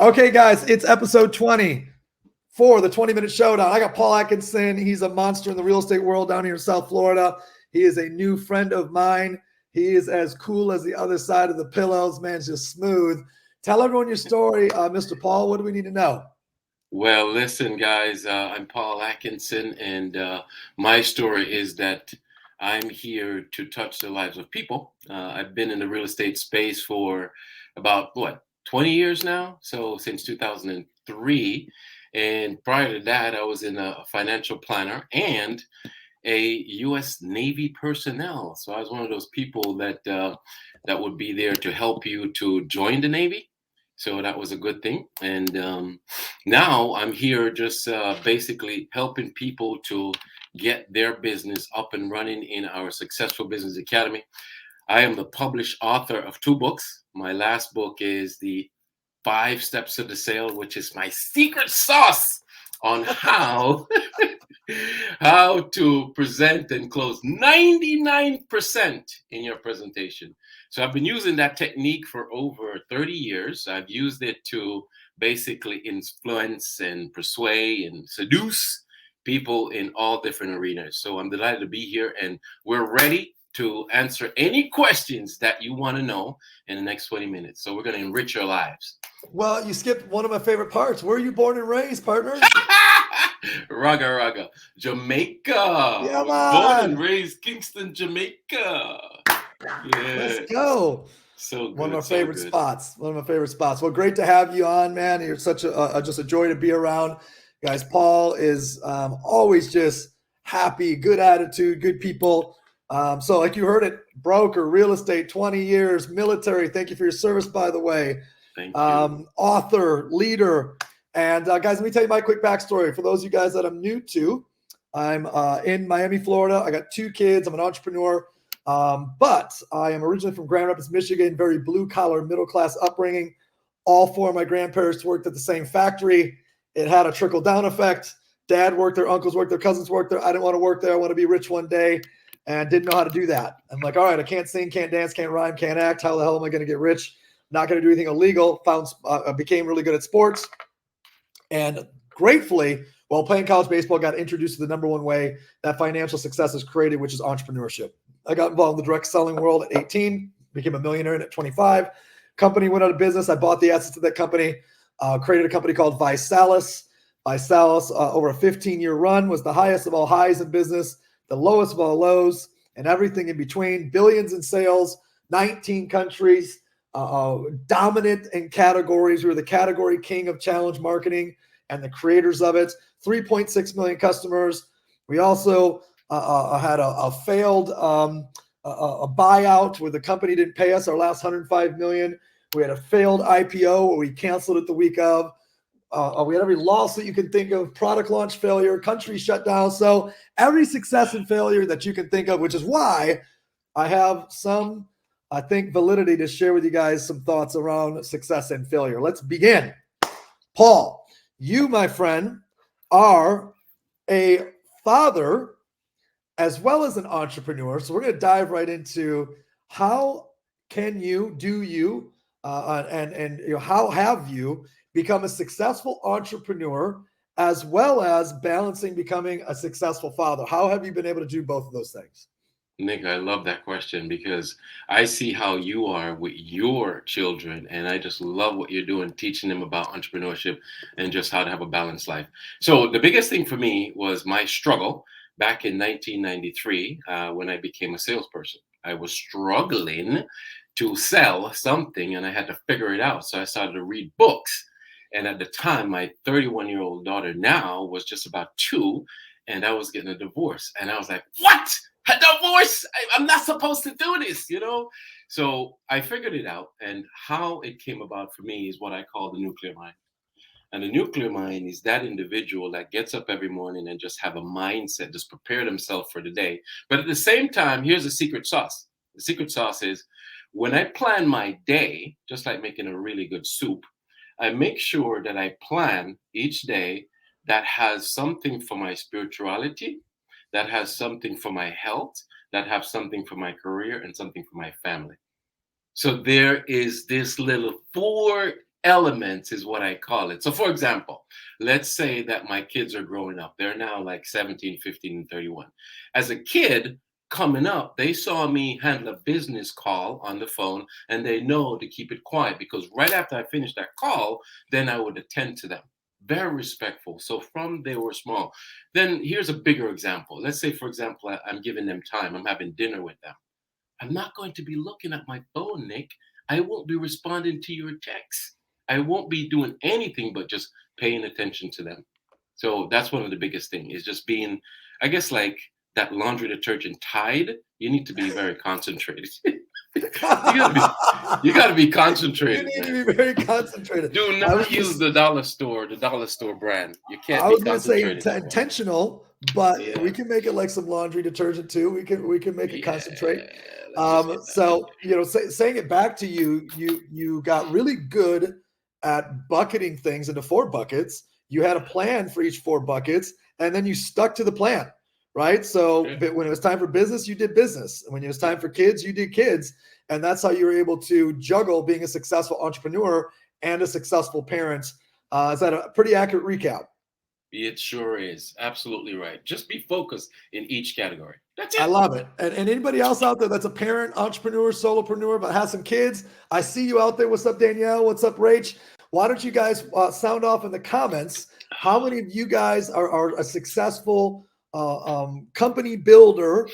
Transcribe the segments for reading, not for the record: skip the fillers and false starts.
Okay, guys, it's episode 20 for the 20-minute showdown. I got Paul Atkinson. He's a monster in the real estate world down here in South Florida. He is a new friend of mine. He is as cool as the other side of the pillows. Man's just smooth. Tell everyone your story, Mr. Paul. What do we need to know? Well, listen, guys, I'm Paul Atkinson, and my story is that I'm here to touch the lives of people. I've been in the real estate space for about, 20 years now? So since 2003. And prior to that, I was in a financial planner and a U.S. Navy personnel. So I was one of those people that would be there to help you to join the Navy. So that was a good thing. And now I'm here just basically helping people to get their business up and running in our Successful Business Academy. I am the published author of 2 books. My last book is The 5 Steps to the Sale, which is my secret sauce on how to present and close 99% in your presentation. So I've been using that technique for over 30 years. I've used it to basically influence and persuade and seduce people in all different arenas. So I'm delighted to be here, and we're ready to answer any questions that you want to know in the next 20 minutes. So we're going to enrich your lives. Well, you skipped one of my favorite parts. Where are you born and raised, partner? Raga, Jamaica. Yeah, I was born and man. raised Kingston, Jamaica. Let's Yeah, go. so One of good, my so favorite good. spots. One of my favorite spots. Well, great to have you on, man. You're such just a joy to be around, guys. Paul is always just happy, good attitude, good people. So, like you heard it, broker, real estate, 20 years, military. Thank you for your service, by the way. Thank you. Author, leader, and guys, let me tell you my quick backstory. For those of you guys that I'm new to, I'm in Miami, Florida. I got 2 kids. I'm an entrepreneur. But I am originally from Grand Rapids, Michigan, very blue collar, middle class upbringing. All 4 of my grandparents worked at the same factory. It had a trickle down effect. Dad worked there, uncles worked there, cousins worked there. I didn't want to work there. I want to be rich one day, and didn't know how to do that. I'm like, all right, I can't sing, can't dance, can't rhyme, can't act. How the hell am I going to get rich? Not going to do anything illegal. Became really good at sports. And gratefully, while playing college baseball, got introduced to the number one way that financial success is created, which is entrepreneurship. I got involved in the direct selling world at 18, became a millionaire at 25. Company went out of business. I bought the assets of that company, created a company called Visalis. Visalis, over a 15-year run, was the highest of all highs in business, the lowest of all lows, and everything in between. Billions in sales, 19 countries, dominant in categories. We were the category king of challenge marketing and the creators of it. 3.6 million customers. We also had a failed a buyout where the company didn't pay us our last 105 million. We had a failed IPO where we canceled it the week of. We had every lawsuit you can think of, product launch failure, country shutdown. So every success and failure that you can think of, which is why I have some, I think, validity to share with you guys some thoughts around success and failure. Let's begin. Paul, you, my friend, are a father as well as an entrepreneur. So we're going to dive right into how can you, do you, and you know, how have you become a successful entrepreneur as well as balancing becoming a successful father? How have you been able to do both of those things? Nick, I love that question because I see how you are with your children, and I just love what you're doing, teaching them about entrepreneurship and just how to have a balanced life. So, the biggest thing for me was my struggle back in 1993 when I became a salesperson. I was struggling to sell something and I had to figure it out. So, I started to read books. And at the time, my 31-year-old daughter now was just about 2, and I was getting a divorce. And I was like, what? A divorce? I'm not supposed to do this. So I figured it out. And how it came about for me is what I call the nuclear mind. And the nuclear mind is that individual that gets up every morning and just have a mindset, just prepare themselves for the day. But at the same time, here's the secret sauce. The secret sauce is when I plan my day, just like making a really good soup, I make sure that I plan each day that has something for my spirituality, that has something for my health, that have something for my career, and something for my family. So there is this little 4 elements is what I call it. So for example, let's say that my kids are growing up. They're now like 17, 15, and 31. As a kid coming up, they saw me handle a business call on the phone and they know to keep it quiet because right after I finished that call, then I would attend to them. Very respectful. So from they were small. Then here's a bigger example. Let's say, for example, I'm giving them time. I'm having dinner with them. I'm not going to be looking at my phone, Nick. I won't be responding to your texts. I won't be doing anything but just paying attention to them. So that's one of the biggest things is just being, I guess, like that laundry detergent Tide. You need to be very concentrated. You gotta be You concentrated, need man. to be very concentrated. Do not use the dollar store brand. You can't I be was going to say concentrated. that way. intentional, but Yeah. we can make it like some laundry detergent too. We can make it concentrate. Let's just get that. So saying it back to you, you got really good at bucketing things into 4 buckets. You had a plan for each 4 buckets, and then you stuck to the plan, right? So Yeah. but when it was time for business, you did business. And when it was time for kids, you did kids. And that's how you were able to juggle being a successful entrepreneur and a successful parent. Is that a pretty accurate recap? It sure is. Absolutely right. Just be focused in each category. That's I it. love it. And anybody else out there that's a parent, entrepreneur, solopreneur, but has some kids, I see you out there. What's up, Danielle? What's up, Rach? Why don't you guys sound off in the comments? How many of you guys are a successful company builder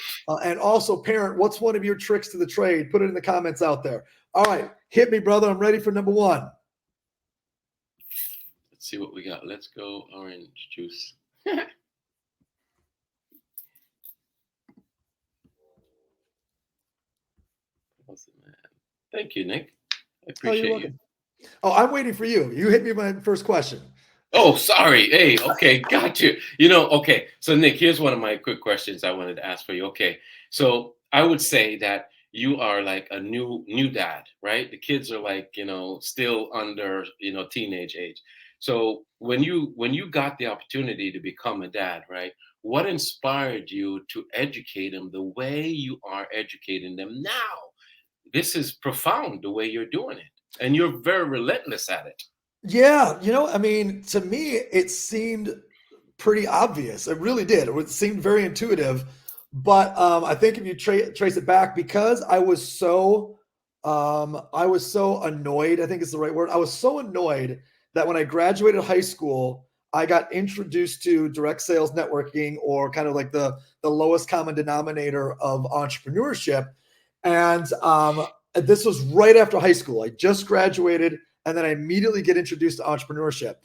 and also parent? What's one of your tricks to the trade? Put it in the comments out there. All right. Hit me, brother. I'm ready for number 1. Let's see what we got. Let's go orange juice. Awesome, man. Thank you, Nick. I appreciate you. Oh, I'm waiting for you. You hit me with my first question. Oh, sorry. Hey, okay, got you. Okay. So Nick, here's one of my quick questions I wanted to ask for you. Okay. So I would say that you are like a new dad, right? The kids are like, still under, teenage age. So when you got the opportunity to become a dad, right? What inspired you to educate them the way you are educating them now? This is profound the way you're doing it. And you're very relentless at it. Yeah, to me, it seemed pretty obvious. It really did. It seemed very intuitive. But I think if you trace it back, because I was so annoyed, I think is the right word. I was so annoyed that when I graduated high school, I got introduced to direct sales networking, or kind of like the lowest common denominator of entrepreneurship. And this was right after high school. I just graduated, and then I immediately get introduced to entrepreneurship.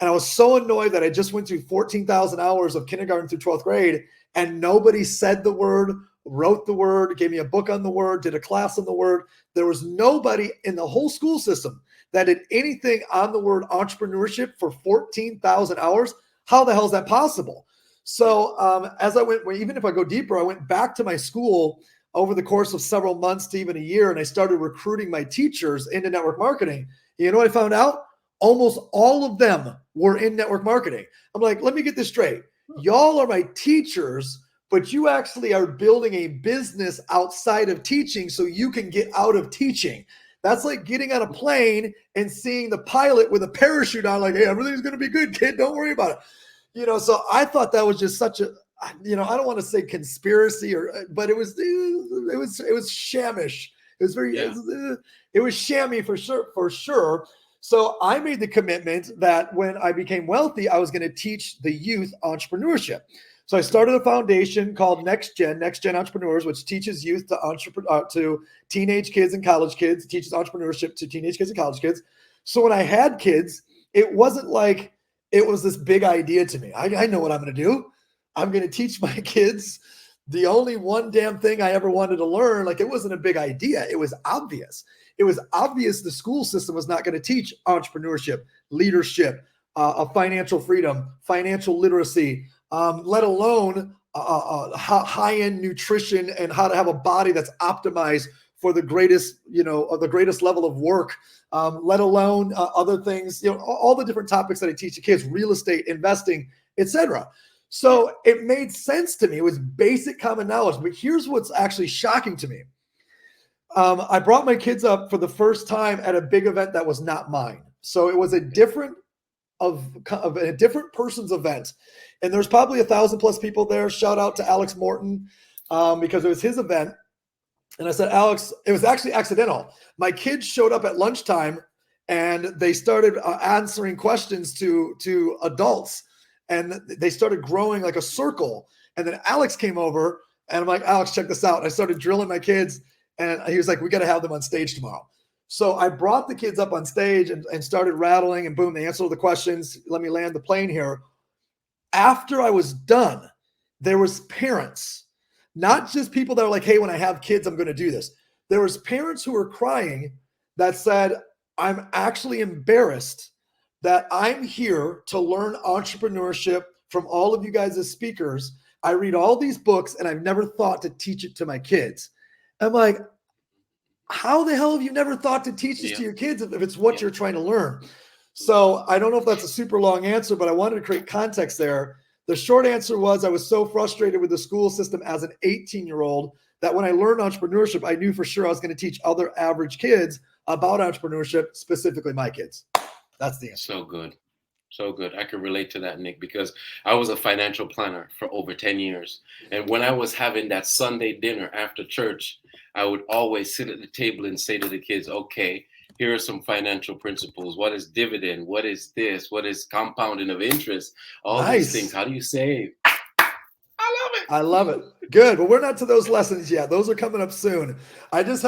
And I was so annoyed that I just went through 14,000 hours of kindergarten through 12th grade, and nobody said the word, wrote the word, gave me a book on the word, did a class on the word. There was nobody in the whole school system that did anything on the word entrepreneurship for 14,000 hours. How the hell is that possible? So as I went, even if I go deeper, I went back to my school over the course of several months to even a year, and I started recruiting my teachers into network marketing. You know what I found out? Almost all of them were in network marketing. I'm like, let me get this straight. Y'all are my teachers, but you actually are building a business outside of teaching so you can get out of teaching. That's like getting on a plane and seeing the pilot with a parachute on, like, hey, everything's going to be good, kid. Don't worry about it. So I thought that was just such a, I don't want to say conspiracy, but it was shamish. It was very, it was shammy for sure. So I made the commitment that when I became wealthy, I was going to teach the youth entrepreneurship. So I started a foundation called Next Gen Entrepreneurs, which teaches youth to teenage kids and college kids, teaches entrepreneurship to teenage kids and college kids. So when I had kids, it wasn't like it was this big idea to me. I know what I'm going to do. I'm going to teach my kids the only one damn thing I ever wanted to learn. Like, it wasn't a big idea. It was obvious. It was obvious the school system was not going to teach entrepreneurship, leadership, financial freedom, financial literacy, let alone high-end nutrition and how to have a body that's optimized for the greatest level of work, let alone other things, all the different topics that I teach the kids, real estate, investing, etc. So it made sense to me. It was basic common knowledge. But here's what's actually shocking to me. I brought my kids up for the first time at a big event that was not mine. So it was a different of a different person's event, and there's probably 1,000+ people there. Shout out to Alex Morton, because it was his event. And I said, Alex, it was actually accidental. My kids showed up at lunchtime and they started answering questions to adults, and they started growing like a circle. And then Alex came over and I'm like, Alex, check this out. And I started drilling my kids, and he was like, we got to have them on stage tomorrow. So I brought the kids up on stage and started rattling, and boom, they answered the questions. Let me land the plane here. After I was done, there was parents, not just people that are like, hey, when I have kids, I'm going to do this. There was parents who were crying that said, I'm actually embarrassed that I'm here to learn entrepreneurship from all of you guys as speakers. I read all these books and I've never thought to teach it to my kids. I'm like, how the hell have you never thought to teach this to your kids if it's what you're trying to learn? So I don't know if that's a super long answer, but I wanted to create context there. The short answer was I was so frustrated with the school system as an 18-year-old that when I learned entrepreneurship, I knew for sure I was going to teach other average kids about entrepreneurship, specifically my kids. That's the answer. So good. So good. I can relate to that, Nick, because I was a financial planner for over 10 years. And when I was having that Sunday dinner after church, I would always sit at the table and say to the kids, okay, here are some financial principles. What is dividend? What is this? What is compounding of interest? All these things. How do you save? I love it. I love it. Good. Well, we're not to those lessons yet. Those are coming up soon. I just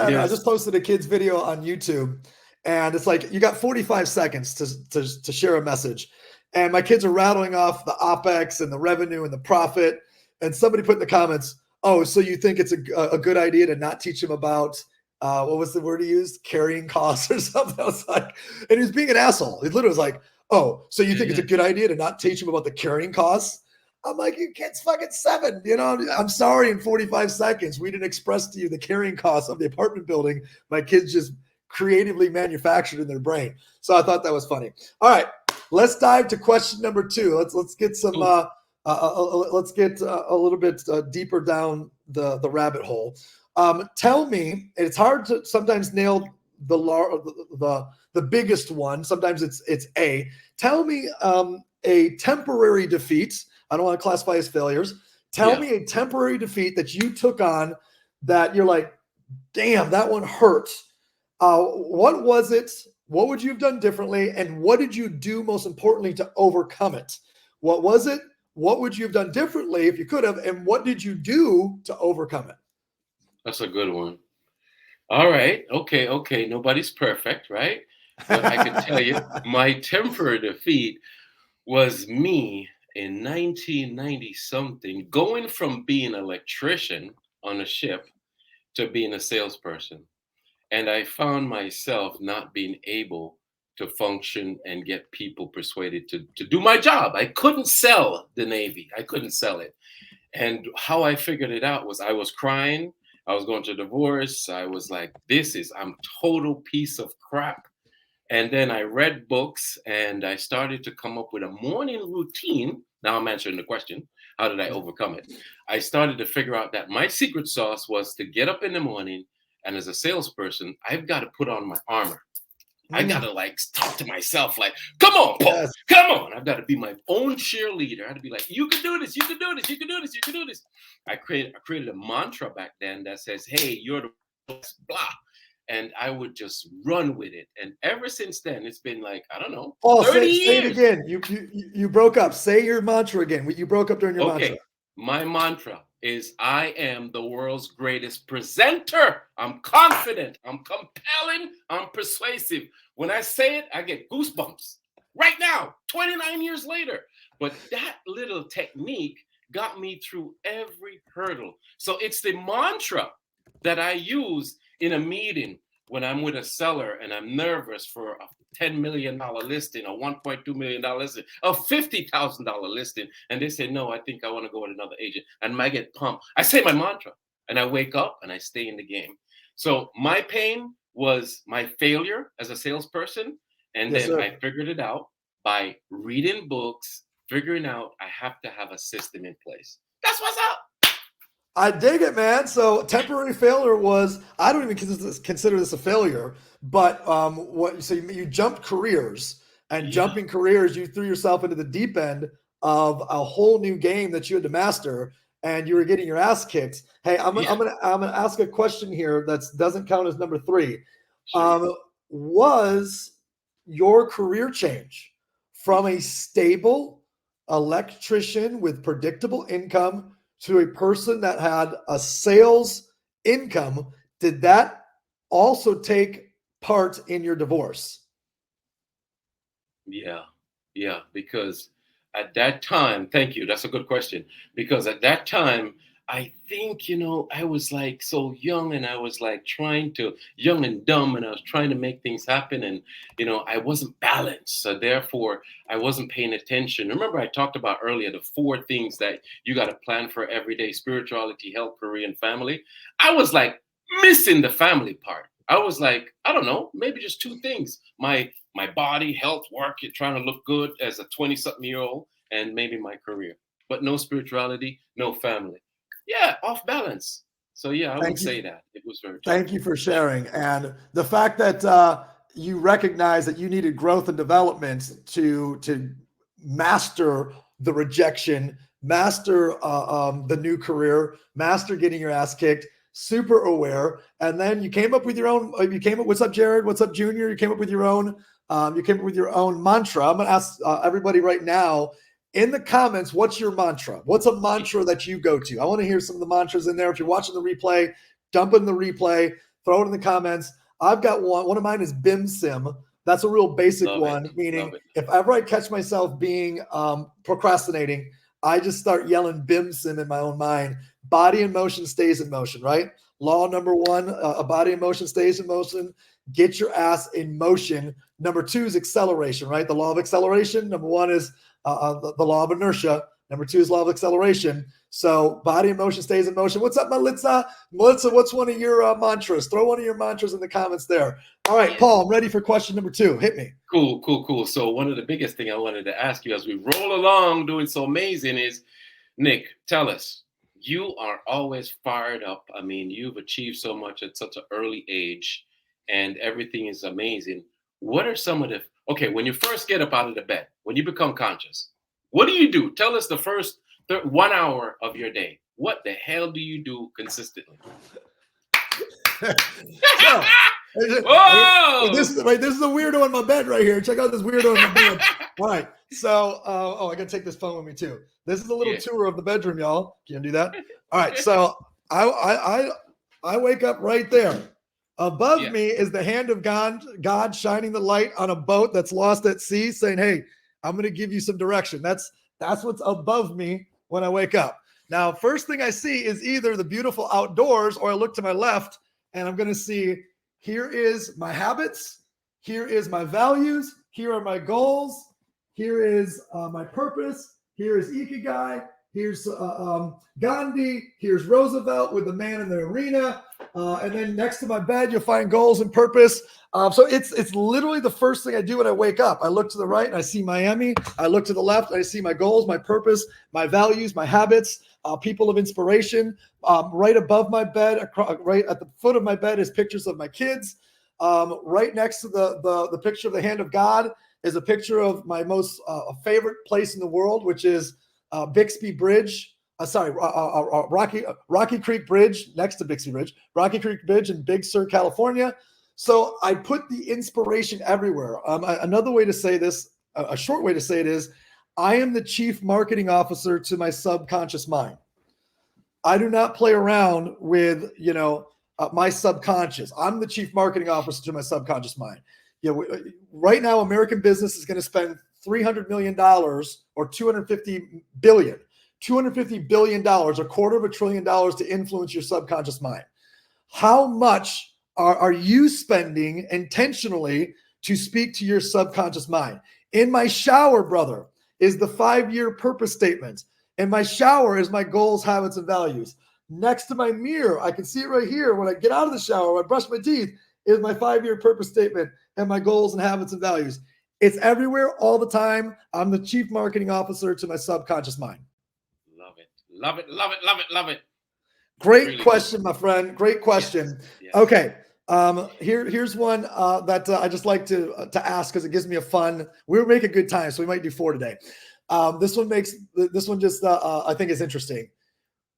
posted a kid's video on YouTube, and it's like, you got 45 seconds to share a message. And my kids are rattling off the OpEx and the revenue and the profit. And somebody put in the comments, oh, so you think it's a good idea to not teach them about, what was the word he used? Carrying costs or something. I was like, and he was being an asshole. He literally was like, oh, so you think it's a good idea to not teach them about the carrying costs? I'm like, your kid's fucking 7. You know, I'm sorry, in 45 seconds, we didn't express to you the carrying costs of the apartment building. My kids just creatively manufactured in their brain. So I thought that was funny. All right, let's dive to question number 2. Let's get some let's get a little bit deeper down the rabbit hole. Tell me, it's hard to sometimes nail the biggest one. Sometimes it's A. Tell me a temporary defeat. I don't want to classify as failures. Tell me a temporary defeat that you took on that you're like, damn, that one hurt. What was it? What would you have done differently? And what did you do, most importantly, to overcome it? What was it? What would you have done differently if you could have? And what did you do to overcome it? That's a good one. All right. Okay. Nobody's perfect, right? But I can tell you, my temporary defeat was me in 1990 something, going from being an electrician on a ship to being a salesperson. And I found myself not being able to function and get people persuaded to do my job. I couldn't sell the Navy. I couldn't sell it. And how I figured it out was I was crying. I was going to divorce. I was like, I'm total piece of crap. And then I read books and I started to come up with a morning routine. Now I'm answering the question, how did I overcome it? I started to figure out that my secret sauce was to get up in the morning, and as a salesperson, I've got to put on my armor. I got to like talk to myself like, come on, Paul, come on. I've got to be my own cheerleader. I had to be like, you can do this, you can do this, you can do this, you can do this. I created a mantra back then that says, hey, you're the best, blah. And I would just run with it. And ever since then, it's been like, I don't know, Paul, 30 say years. it again. You broke up. Say your mantra again. You broke up during your mantra. My mantra is I am the world's greatest presenter. I'm confident. I'm compelling. I'm persuasive. When I say it, I get goosebumps. Right now, 29 years later. But that little technique got me through every hurdle. So it's the mantra that I use in a meeting when I'm with a seller and I'm nervous for a $10 million listing, a $1.2 million listing, a $50,000 listing. And they say, no, I think I want to go with another agent. And I get pumped. I say my mantra and I wake up and I stay in the game. So my pain was my failure as a salesperson. And then I figured it out by reading books, figuring out I have to have a system in place. That's what's up. I dig it, man. So temporary failure was, I don't even consider this a failure, but so you jumped careers, and Yeah, jumping careers, you threw yourself into the deep end of a whole new game that you had to master, and you were getting your ass kicked. Hey, yeah, I'm gonna ask a question here that doesn't count as number three. sure. Um, was your career change from a stable electrician with predictable income to a person that had a sales income, did that also take part in your divorce? Yeah, yeah, because at that time, thank you. That's a good question. Because at that time, I think, I was like so young and I was like young and dumb, and I was trying to make things happen. And, I wasn't balanced. So therefore, I wasn't paying attention. Remember, I talked about earlier the four things that you got to plan for every day: spirituality, health, career, and family. I was like missing the family part. I was like, I don't know, maybe just two things: my body, health, work, trying to look good as a 20-something-year-old, and maybe my career. But no spirituality, no family. Yeah, off balance. So yeah, I would Thank you. say that it was very tough. Thank you for sharing. And the fact that you recognize that you needed growth and development to master the rejection, master the new career, master getting your ass kicked, super aware. And then you came up with your own, what's up, Jared? What's up, Junior? You came up with your own, mantra. I'm going to ask everybody right now in the comments, what's your mantra? What's a mantra that you go to? I want to hear some of the mantras in there. If you're watching the replay, dump in the replay, throw it in the comments. I've got one. One of mine is BIM Sim. That's a real basic Love one, it. meaning Love it. if ever I catch myself being procrastinating, I just start yelling BIM Sim in my own mind. Body in motion stays in motion, right? Law number one, a body in motion stays in motion. Get your ass in motion. Number two is acceleration, right? The law of acceleration. Number one is the law of inertia. Number two is law of acceleration. So body in motion stays in motion. What's up, Melissa? Melissa, what's one of your mantras? Throw one of your mantras in the comments there. All right, Paul, I'm ready for question number two. Hit me. Cool, cool, cool. So one of the biggest thing I wanted to ask you as we roll along doing so amazing is, Nick, tell us, you are always fired up. I mean, you've achieved so much at such an early age and everything is amazing. What are some of okay, when you first get up out of the bed, when you become conscious, what do you do? Tell us the first 1 hour of your day. What the hell do you do consistently? So, Whoa! this is a weirdo in my bed right here. Check out this weirdo in my bed. All right. So, I got to take this phone with me too. This is a little tour of the bedroom, y'all. Can you do that? All right. So I wake up right there. Above me is the hand of God shining the light on a boat that's lost at sea, saying, "Hey, I'm going to give you some direction." That's what's above me when I wake up. Now, first thing I see is either the beautiful outdoors, or I look to my left and I'm going to see, here is my habits, here is my values, here are my goals, here is my purpose, here is Ikigai, here's Gandhi, here's Roosevelt with the man in the arena, and then next to my bed you'll find goals and purpose. So it's literally the first thing I do when I wake up. I look to the right and I see Miami. I look to the left and I see my goals, my purpose, my values, my habits, people of inspiration. Right above my bed, right at the foot of my bed, is pictures of my kids. Right next to the picture of the hand of God is a picture of my most favorite place in the world, which is Bixby Bridge. Rocky Creek Bridge, next to Bixby Bridge, Rocky Creek Bridge in Big Sur, California. So I put the inspiration everywhere. Another way to say this, a short way to say it is, I am the chief marketing officer to my subconscious mind. I do not play around with, my subconscious. I'm the chief marketing officer to my subconscious mind. Right now, American business is going to spend $300 million or $250 billion, $250 billion, $250 billion to influence your subconscious mind. How much are you spending intentionally to speak to your subconscious mind? In my shower, brother, is the 5-year purpose statement. In my shower is my goals, habits, and values. Next to my mirror, I can see it right here. When I get out of the shower, when I brush my teeth, is my 5-year purpose statement and my goals and habits and values. It's everywhere all the time. I'm the chief marketing officer to my subconscious mind. Love it. Love it. Love it. Love it. Love it. Great Really question, my friend. Great question. Yes. Yes. Okay. Here's one that I just like to ask because it gives me a fun. We're making good time, so we might do 4 today. This one just I think is interesting.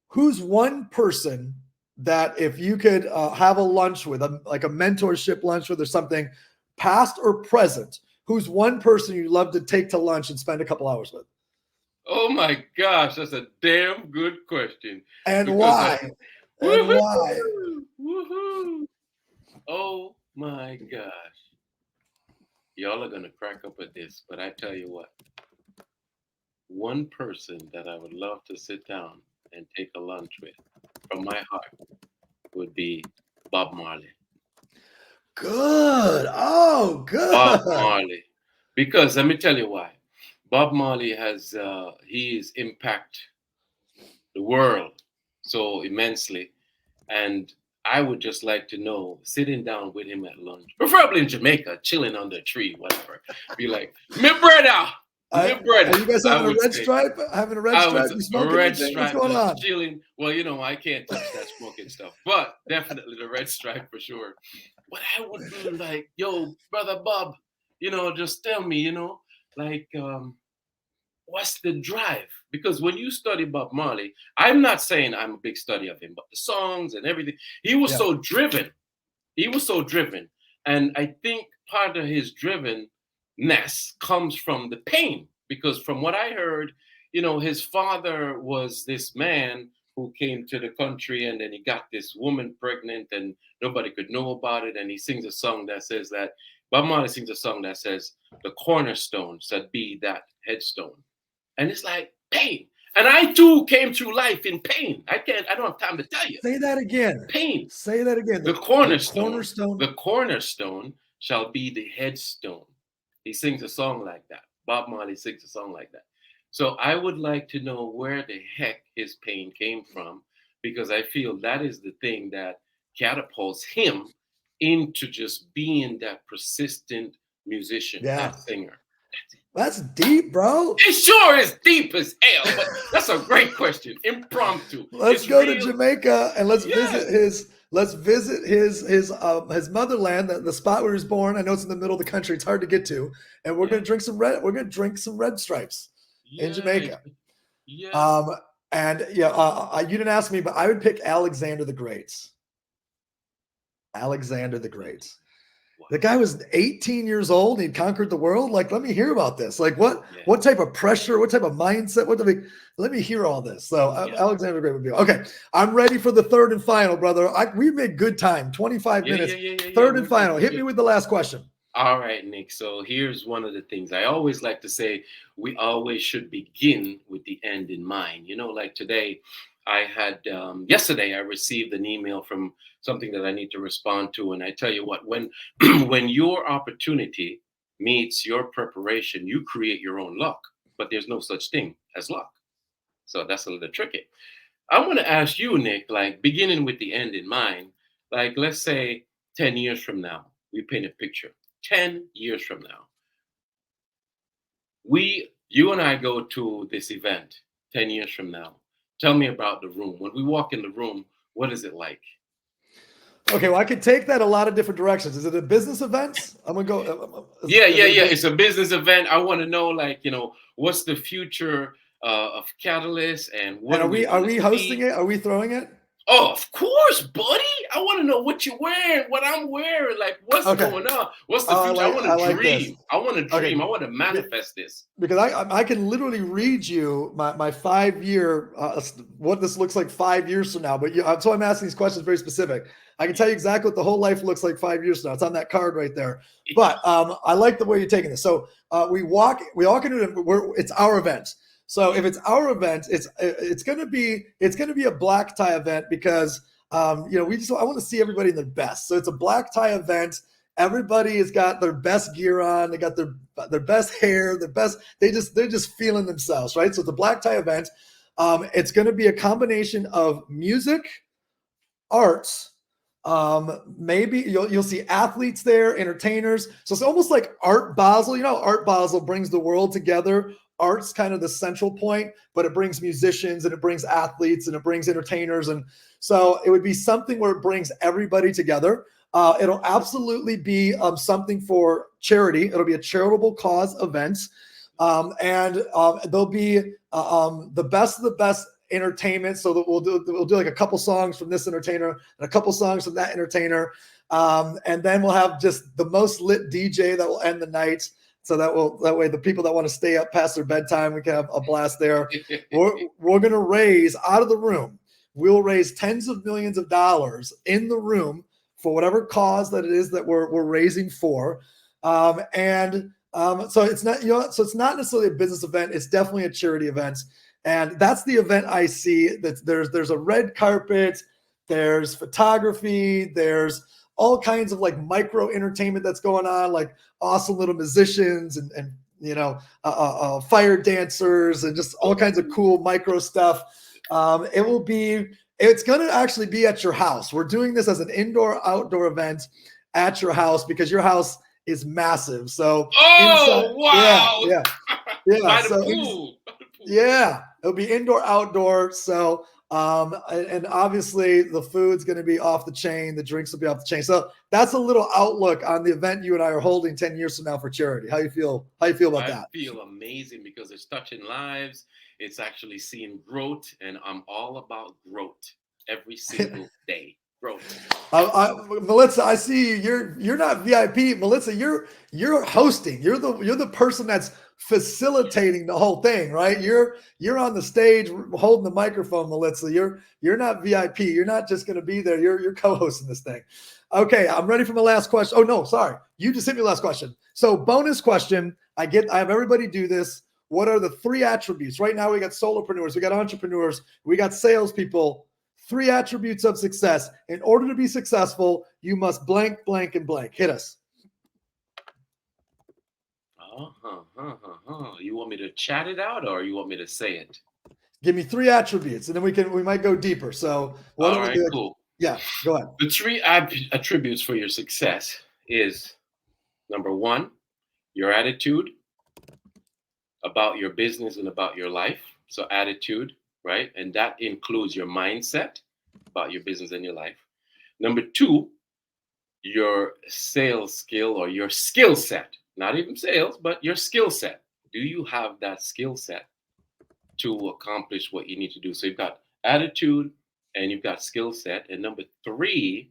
Who's one person that if you could have a lunch with, like a mentorship lunch with or something, past or present, who's one person you'd love to take to lunch and spend a couple hours with? Oh my gosh, that's a damn good question. And Because why? And woohoo, why? woohoo. Oh my gosh. Y'all are gonna crack up at this, but I tell you what, one person that I would love to sit down and take a lunch with from my heart would be Bob Marley. Good. Oh, Bob good. Marley. Because let me tell you why. Bob Marley has he's impact the world so immensely. And I would just like to know, sitting down with him at lunch, preferably in Jamaica, chilling under a tree, whatever. Be like, me brother, me brother. Are you guys I having a would red say, stripe? Having a red I stripe? was You a smoking red anything? What's stripe, going just on? chilling. Well, you know, I can't touch that smoking stuff, but definitely the red stripe for sure. But I would be like, yo, brother Bob, you know, just tell me, you know, like, what's the drive? Because when you study Bob Marley, I'm not saying I'm a big study of him, but the songs and everything, he was Yeah. so driven. He was so driven. And I think part of his drivenness comes from the pain. Because from what I heard, you know, his father was this man who came to the country and then he got this woman pregnant and nobody could know about it. And he sings a song that says that Bob Marley sings a song that says, the cornerstone shall be that headstone. And it's like pain. And I too came through life in pain. I don't have time to tell you. Say that again. Pain. Say that again. The cornerstone. The cornerstone shall be the headstone. He sings a song like that. Bob Marley sings a song like that. So I would like to know where the heck his pain came from, because I feel that is the thing that catapults him into just being that persistent musician, Yeah. that singer. That's deep, bro. It sure is deep as hell, but that's a great question. Impromptu. Let's go to Jamaica and let's visit his motherland, the spot where he was born. I know it's in the middle of the country; it's hard to get to. And we're gonna drink some red. We're gonna drink some red stripes in Jamaica. Yeah. You didn't ask me, but I would pick Alexander the Great. Alexander the Great. The guy was 18 years old and he'd conquered the world. Like, let me hear about this. Like, what type of pressure, what type of mindset, let me hear all this. So Alexander the Great would be okay. I'm ready for the third and final, brother. We made good time, 25 minutes. Third and final. Hit me with the last question. All right, Nick. So here's one of the things I always like to say. We always should begin with the end in mind. You know, like today, I had yesterday I received an email from something that I need to respond to, and I tell you what, when when your opportunity meets your preparation, you create your own luck. But there's no such thing as luck. So that's a little tricky. I want to ask you, Nick, like beginning with the end in mind, like let's say 10 years from now, we paint a picture. 10 years from now, you and I go to this event 10 years from now. Tell me about the room. When we walk in the room, what is it like? Okay, well, I could take that a lot of different directions. Is it a business event? I'm gonna go. Yeah. It's a business event. I want to know, like, you know, what's the future of Catalyst, and what are we hosting it? Are we throwing it? Oh, of course, buddy. I want to know what you're wearing, what I'm wearing, like what's going on. What's the future? I want to dream. I want to dream. I want to manifest this. Because I can literally read you my 5-year what this looks like 5 years from now. But so I'm asking these questions very specific. I can tell you exactly what the whole life looks like 5 years from now. It's on that card right there. But I like the way you're taking this. So we all can do it. It's our event. So if it's our event, it's gonna be a black tie event because I want to see everybody in their best. So it's a black tie event. Everybody has got their best gear on. They got their best hair, their best. They're just feeling themselves, right? So it's a black tie event. It's going to be a combination of music, arts, Maybe you'll see athletes there, entertainers. So it's almost like Art Basel. You know, Art Basel brings the world together. Art's kind of the central point, but it brings musicians and it brings athletes and it brings entertainers. And so it would be something where it brings everybody together. It'll absolutely be something for charity. It'll be a charitable cause event. And there'll be the best of the best entertainment. So that we'll do like a couple songs from this entertainer and a couple songs from that entertainer. And then we'll have just the most lit DJ that will end the night. So that way the people that want to stay up past their bedtime, we can have a blast there. We're going to raise out of the room. We'll raise tens of millions of dollars in the room for whatever cause that it is that we're raising for. So it's not, so it's not necessarily a business event. It's definitely a charity event. And that's the event I see. That there's a red carpet, there's photography, there's all kinds of like micro entertainment that's going on, like awesome little musicians and fire dancers and just all kinds of cool micro stuff. It's going to actually be at your house. We're doing this as an indoor-outdoor event at your house because your house is massive. So, wow. Yeah. By the pool. Yeah, it'll be indoor-outdoor. So, and obviously the food's going to be off the chain. The drinks will be off the chain. So that's a little outlook on the event you and I are holding 10 years from now for charity. How you feel about that? I feel amazing because it's touching lives. It's actually seeing growth, and I'm all about growth every single day. Growth. Melissa, I see you're not VIP. Melissa, you're hosting. You're the person that's facilitating the whole thing, right? You're on the stage holding the microphone, Melissa. You're not VIP. You're not just going to be there. You're co-hosting this thing. Okay, I'm ready for my last question. Oh no, sorry. You just hit me last question. So bonus question. I have everybody do this. What are the 3 attributes? Right now we got solopreneurs, we got entrepreneurs, we got salespeople. 3 attributes of success. In order to be successful, you must blank, blank, and blank. Hit us. You want me to chat it out or you want me to say it? Give me 3 attributes, and then we might go deeper. So what all right, cool. Yeah, go ahead. The 3 attributes for your success is number 1, your attitude about your business and about your life. So attitude, right? And that includes your mindset about your business and your life. Number 2, your sales skill or your skill set. Not even sales, but your skill set. Do you have that skill set to accomplish what you need to do? So you've got attitude and you've got skill set. And number 3,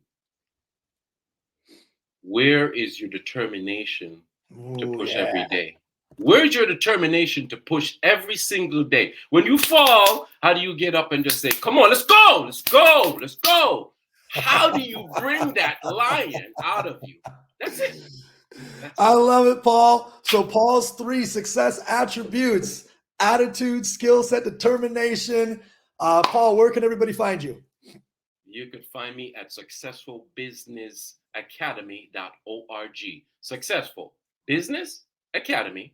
where is your determination to push every day? Where's your determination to push every single day? When you fall, how do you get up and just say, come on, let's go, let's go, let's go? How do you bring that lion out of you? That's it. I love it, Paul. So Paul's 3 success attributes: attitude, skill set, determination. Paul, where can everybody find you? You could find me at successfulbusinessacademy.org. Successful Business Academy.org.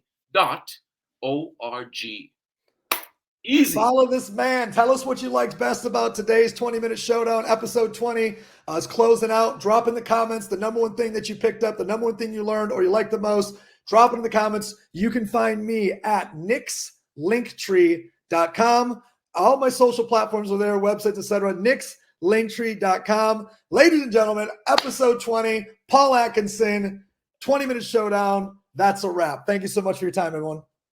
Easy. Follow this man. Tell us what you liked best about today's 20-minute showdown. Episode 20 is closing out. Drop in the comments the number 1 thing that you picked up, the number 1 thing you learned or you liked the most. Drop it in the comments. You can find me at nixlinktree.com. All my social platforms are there, websites, etc. nixlinktree.com. Ladies and gentlemen, episode 20, Paul Atkinson, 20-minute showdown. That's a wrap. Thank you so much for your time, everyone.